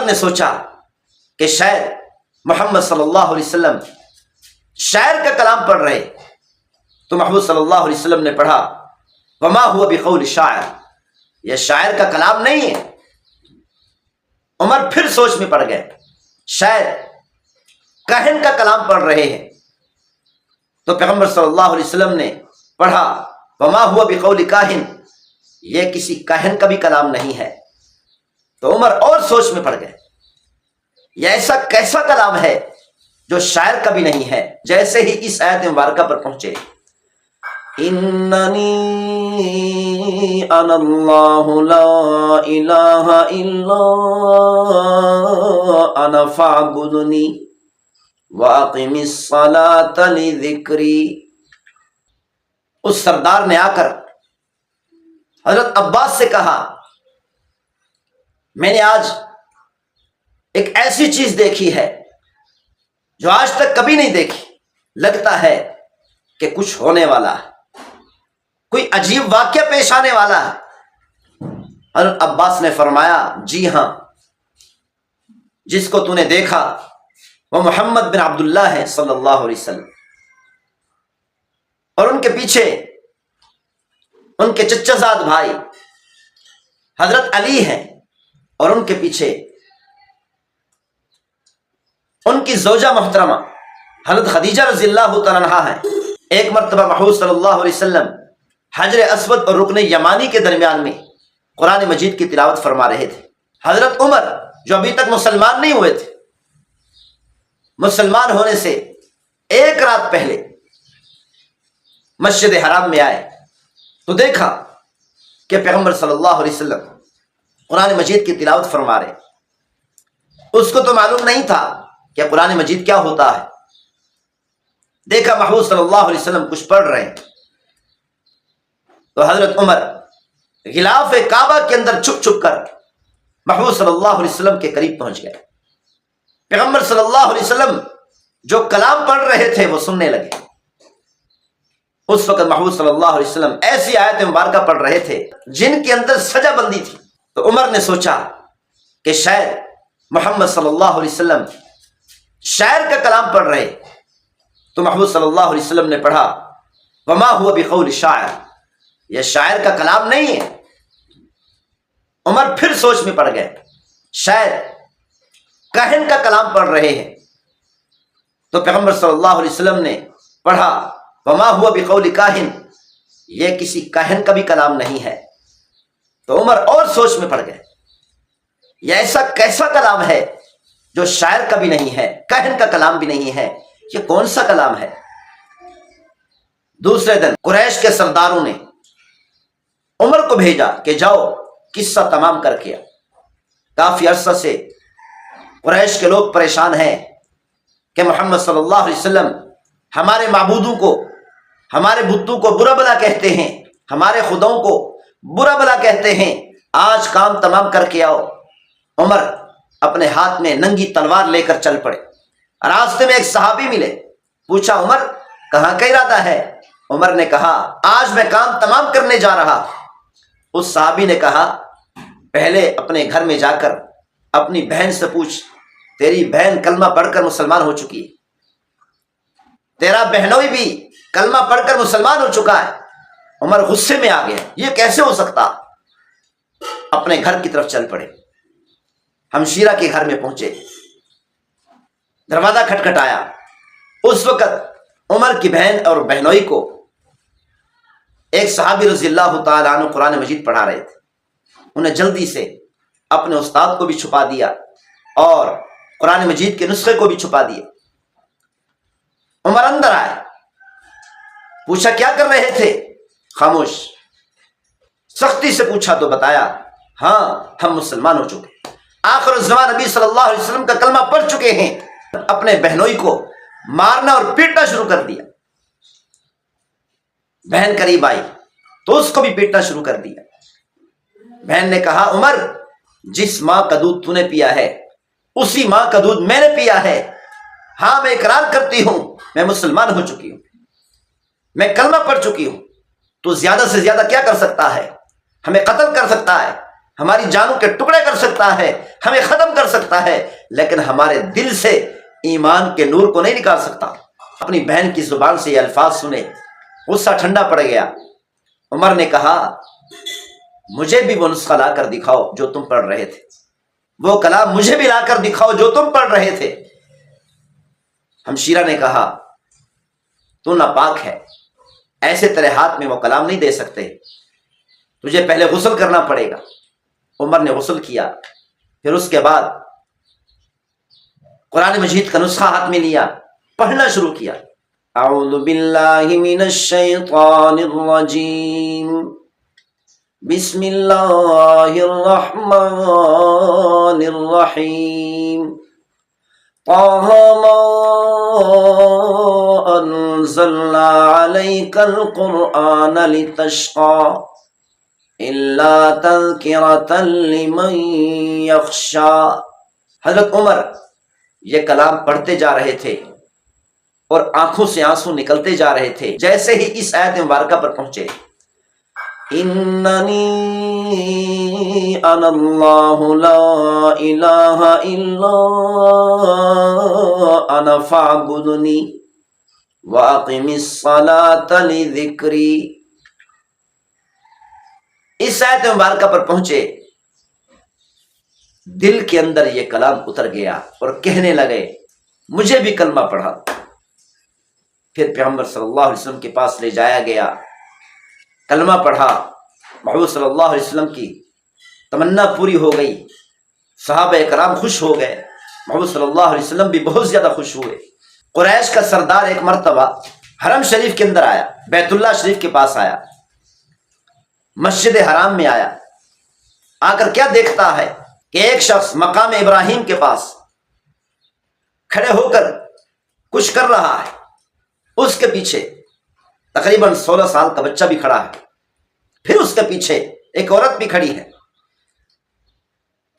عمر نے سوچا کہ شاید محمد صلی اللہ علیہ وسلم شاعر کا کلام پڑھ رہے، تو محمود صلی اللہ علیہ وسلم نے پڑھا وما هو بقول شاعر، یہ شاعر کا کلام نہیں ہے۔ عمر پھر سوچ میں پڑ گئے، شاید کاہن کا کلام پڑھ رہے ہیں۔ تو پیغمبر صلی اللہ علیہ وسلم نے پڑھا وما هو بقول کاہن، یہ کسی کاہن کا بھی کلام نہیں ہے۔ تو عمر اور سوچ میں پڑ گئے، یہ ایسا کیسا کلام ہے جو شاعر کا بھی نہیں ہے۔ جیسے ہی اس آیت مبارکہ پر پہنچے، اننی انا اللہ لا الہ الا انا فاعبدنی واقم الصلاۃ لذکری، اس سردار نے آ کر حضرت عباس سے کہا میں نے آج ایک ایسی چیز دیکھی ہے جو آج تک کبھی نہیں دیکھی، لگتا ہے کہ کچھ ہونے والا ہے، کوئی عجیب واقعہ پیش آنے والا ہے۔ حضرت عباس نے فرمایا جی ہاں، جس کو تو نے دیکھا وہ محمد بن عبداللہ ہے صلی اللہ علیہ وسلم، اور ان کے پیچھے ان کے چچا زاد بھائی حضرت علی ہیں، اور ان کے پیچھے ان کی زوجہ محترمہ حضرت خدیجہ رضی اللہ تعالیٰ عنہا ہیں۔ ایک مرتبہ محمود صلی اللہ علیہ وسلم حجر اسود اور رکن یمانی کے درمیان میں قرآن مجید کی تلاوت فرما رہے تھے۔ حضرت عمر جو ابھی تک مسلمان نہیں ہوئے تھے، مسلمان ہونے سے ایک رات پہلے مسجد حرام میں آئے تو دیکھا کہ پیغمبر صلی اللہ علیہ وسلم قرآن مجید کی تلاوت فرما رہے۔ اس کو تو معلوم نہیں تھا کہ قرآن مجید کیا ہوتا ہے۔ دیکھا محمود صلی اللہ علیہ وسلم کچھ پڑھ رہے ہیں تو حضرت عمر غلاف کعبہ کے اندر چھپ چھپ کر محمود صلی اللہ علیہ وسلم کے قریب پہنچ گئے۔ پیغمبر صلی اللہ علیہ وسلم جو کلام پڑھ رہے تھے وہ سننے لگے۔ اس وقت محمود صلی اللہ علیہ وسلم ایسی آیت مبارکہ پڑھ رہے تھے جن کے اندر سجا بندی تھی۔ تو عمر نے سوچا کہ شاید محمد صلی اللہ علیہ وسلم شاعر کا کلام پڑھ رہے، تو محمود صلی اللہ علیہ وسلم نے پڑھا وما هو بقول شاعر، یہ شاعر کا کلام نہیں ہے۔ عمر پھر سوچ میں پڑ گئے، شاید کاہن کا کلام پڑھ رہے ہیں۔ تو پیغمبر صلی اللہ علیہ وسلم نے پڑھا وما هو بقول کاہن، یہ کسی کاہن کا بھی کلام نہیں ہے۔ تو عمر اور سوچ میں پڑ گئے، یہ ایسا کیسا کلام ہے جو شاعر کا بھی نہیں ہے، کاہن کا کلام بھی نہیں ہے، یہ کون سا کلام ہے؟ دوسرے دن قریش کے سرداروں نے عمر کو بھیجا کہ جاؤ قصہ تمام کر کے۔ کافی عرصہ سے قریش کے لوگ پریشان ہیں کہ محمد صلی اللہ علیہ وسلم ہمارے معبودوں کو، ہمارے بتوں کو برا بلا کہتے ہیں، ہمارے خداؤں کو برا بلا کہتے ہیں، آج کام تمام کر کے آؤ۔ عمر اپنے ہاتھ میں ننگی تلوار لے کر چل پڑے۔ راستے میں ایک صحابی ملے، پوچھا عمر کہاں کا ارادہ ہے؟ عمر نے کہا آج میں کام تمام کرنے جا رہا۔ اس صحابی نے کہا پہلے اپنے گھر میں جا کر اپنی بہن سے پوچھ، تیری بہن کلمہ پڑھ کر مسلمان ہو چکی ہے، تیرا بہنوئی بھی کلمہ پڑھ کر مسلمان ہو چکا ہے۔ عمر غصے میں آ گیا، یہ کیسے ہو سکتا؟ اپنے گھر کی طرف چل پڑے۔ ہمشیرہ کے گھر میں پہنچے، دروازہ کھٹکھٹایا۔ اس وقت عمر کی بہن اور بہنوئی کو ایک صحابی رضی اللہ تعالیٰ عنہ قرآن مجید پڑھا رہے تھے۔ انہیں جلدی سے اپنے استاد کو بھی چھپا دیا اور قرآن مجید کے نسخے کو بھی چھپا دیے۔ عمر اندر آئے، پوچھا کیا کر رہے تھے؟ خاموش۔ سختی سے پوچھا تو بتایا ہاں ہم مسلمان ہو چکے، آخر الزمان نبی صلی اللہ علیہ وسلم کا کلمہ پڑھ چکے ہیں۔ اپنے بہنوئی کو مارنا اور پیٹنا شروع کر دیا۔ بہن قریب آئی تو اس کو بھی پیٹنا شروع کر دیا۔ بہن نے کہا عمر جس ماں کا دودھ تو نے پیا ہے اسی ماں کا دودھ میں نے پیا ہے۔ ہاں میں اقرار کرتی ہوں میں مسلمان ہو چکی ہوں، میں کلمہ پڑھ چکی ہوں، تو زیادہ سے زیادہ کیا کر سکتا ہے؟ ہمیں قتل کر سکتا ہے، ہماری جانوں کے ٹکڑے کر سکتا ہے، ہمیں ختم کر سکتا ہے، لیکن ہمارے دل سے ایمان کے نور کو نہیں نکال سکتا۔ اپنی بہن کی زبان سے یہ الفاظ سنے، غصہ ٹھنڈا پڑ گیا۔ عمر نے کہا مجھے بھی وہ نسخہ لا کر دکھاؤ جو تم پڑھ رہے تھے، وہ کلام مجھے بھی لا کر دکھاؤ جو تم پڑھ رہے تھے۔ ہمشیرہ نے کہا تو ناپاک ہے، ایسے تیرے ہاتھ میں وہ کلام نہیں دے سکتے، تجھے پہلے غسل کرنا پڑے گا۔ عمر نے غسل کیا، پھر اس کے بعد قرآن مجید کا نسخہ ہاتھ میں لیا، پڑھنا شروع کیا۔ اعوذ باللہ من الشیطان الرجیم، بسم اللہ الرحمن الرحیم، طه ما انزلنا علیک القرآن لتشقى الا تذکرة لمن یخشى۔ حضرت عمر یہ کلام پڑھتے جا رہے تھے اور آنکھوں سے آنسو نکلتے جا رہے تھے۔ جیسے ہی اس آیت مبارکہ پر پہنچے، اننی انا اللہ لا الہ الا انا فاعبدنی واقم الصلاۃ لذکری۔ اس آیت مبارکہ پر پہنچے، دل کے اندر یہ کلام اتر گیا اور کہنے لگے مجھے بھی کلمہ پڑھا۔ پھر پیغمبر صلی اللہ علیہ وسلم کے پاس لے جایا گیا، کلمہ پڑھا، محبوب صلی اللہ علیہ وسلم کی تمنا پوری ہو گئی، صحابہ کرام خوش ہو گئے، محبوب صلی اللہ علیہ وسلم بھی بہت زیادہ خوش ہوئے۔ قریش کا سردار ایک مرتبہ حرم شریف کے اندر آیا، بیت اللہ شریف کے پاس آیا، مسجد حرام میں آیا، آ کر کیا دیکھتا ہے کہ ایک شخص مقام ابراہیم کے پاس کھڑے ہو کر کچھ کر رہا ہے، اس کے پیچھے تقریباً 16 سال کا بچہ بھی کھڑا ہے، پھر اس کے پیچھے ایک عورت بھی کھڑی ہے۔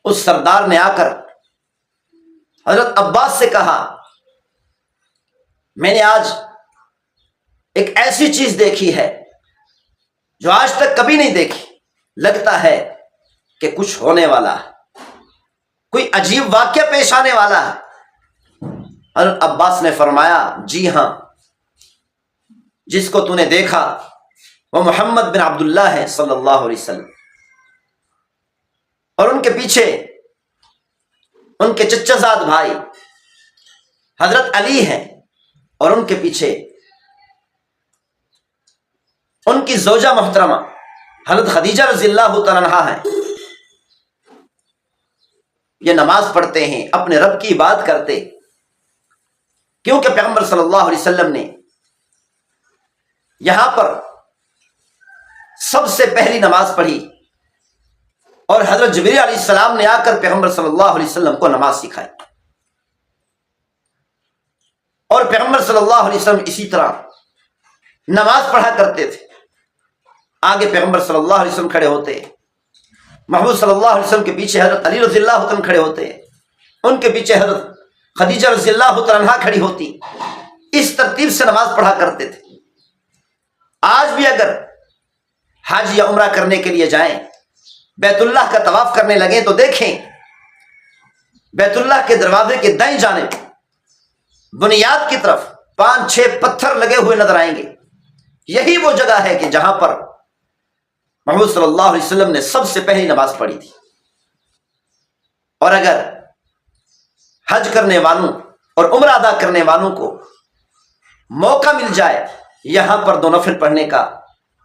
اس سردار نے آ کر حضرت عباس سے کہا میں نے آج ایک ایسی چیز دیکھی ہے جو آج تک کبھی نہیں دیکھی، لگتا ہے کہ کچھ ہونے والا ہے، کوئی عجیب واقعہ پیش آنے والا ہے۔ حضرت عباس نے فرمایا جی ہاں، جس کو تو نے دیکھا وہ محمد بن عبداللہ ہے صلی اللہ علیہ وسلم، اور ان کے پیچھے ان کے چچا زاد بھائی حضرت علی ہیں، اور ان کے پیچھے ان کی زوجہ محترمہ حضرت خدیجہ رضی اللہ تعالیٰ عنہا ہیں۔ یہ نماز پڑھتے ہیں، اپنے رب کی عبادت کرتے، کیونکہ پیغمبر صلی اللہ علیہ وسلم نے یہاں پر سب سے پہلی نماز پڑھی، اور حضرت جبریل علیہ السلام نے آ کر پیغمبر صلی اللہ علیہ وسلم کو نماز سکھائی، اور پیغمبر صلی اللہ علیہ وسلم اسی طرح نماز پڑھا کرتے تھے۔ آگے پیغمبر صلی اللہ علیہ وسلم کھڑے ہوتے، محبوب صلی اللہ علیہ وسلم کے پیچھے حضرت علی رضی اللہ عنہ کھڑے ہوتے، ان کے پیچھے حضرت خدیجہ رضی اللہ عنہا کھڑی ہوتی، اس ترتیب سے نماز پڑھا کرتے تھے۔ آج بھی اگر حج یا عمرہ کرنے کے لیے جائیں، بیت اللہ کا طواف کرنے لگیں تو دیکھیں بیت اللہ کے دروازے کے دائیں جانب بنیاد کی طرف 5-6 پتھر لگے ہوئے نظر آئیں گے۔ یہی وہ جگہ ہے کہ جہاں پر محمد صلی اللہ علیہ وسلم نے سب سے پہلی نماز پڑھی تھی۔ اور اگر حج کرنے والوں اور عمرہ ادا کرنے والوں کو موقع مل جائے یہاں پر 2 نفل پڑھنے کا،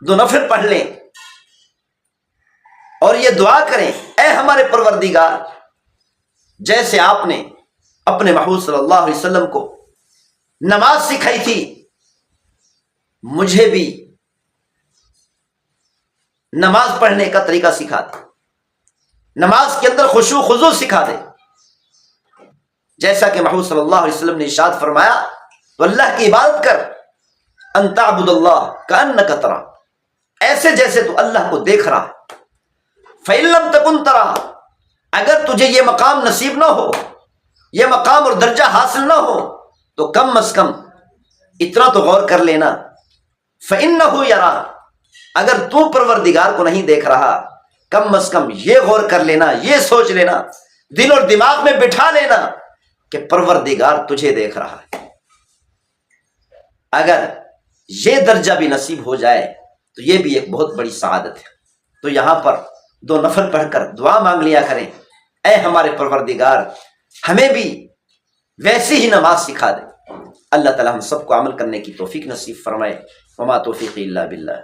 2 نفل پڑھ لیں اور یہ دعا کریں اے ہمارے پروردگار، جیسے آپ نے اپنے محبوب صلی اللہ علیہ وسلم کو نماز سکھائی تھی، مجھے بھی نماز پڑھنے کا طریقہ سکھا دے، نماز کے اندر خشوع خضوع سکھا دے، جیسا کہ محمود صلی اللہ علیہ وسلم نے ارشاد فرمایا تو اللہ کی عبادت کر، ان تعبد اللہ کأنک تراہ، ایسے جیسے تو اللہ کو دیکھ رہا ہے۔ فإن لم تکن تراہ، اگر تجھے یہ مقام نصیب نہ ہو، یہ مقام اور درجہ حاصل نہ ہو تو کم از کم اتنا تو غور کر لینا، فإنہ یراک، اگر تو پروردگار کو نہیں دیکھ رہا کم از کم یہ غور کر لینا، یہ سوچ لینا، دل اور دماغ میں بٹھا لینا کہ پروردگار تجھے دیکھ رہا ہے۔ اگر یہ درجہ بھی نصیب ہو جائے تو یہ بھی ایک بہت بڑی سعادت ہے۔ تو یہاں پر 2 نفل پڑھ کر دعا مانگ لیا کریں، اے ہمارے پروردگار ہمیں بھی ویسی ہی نماز سکھا دے۔ اللہ تعالی ہم سب کو عمل کرنے کی توفیق نصیب فرمائے۔ وما توفیقی الا باللہ۔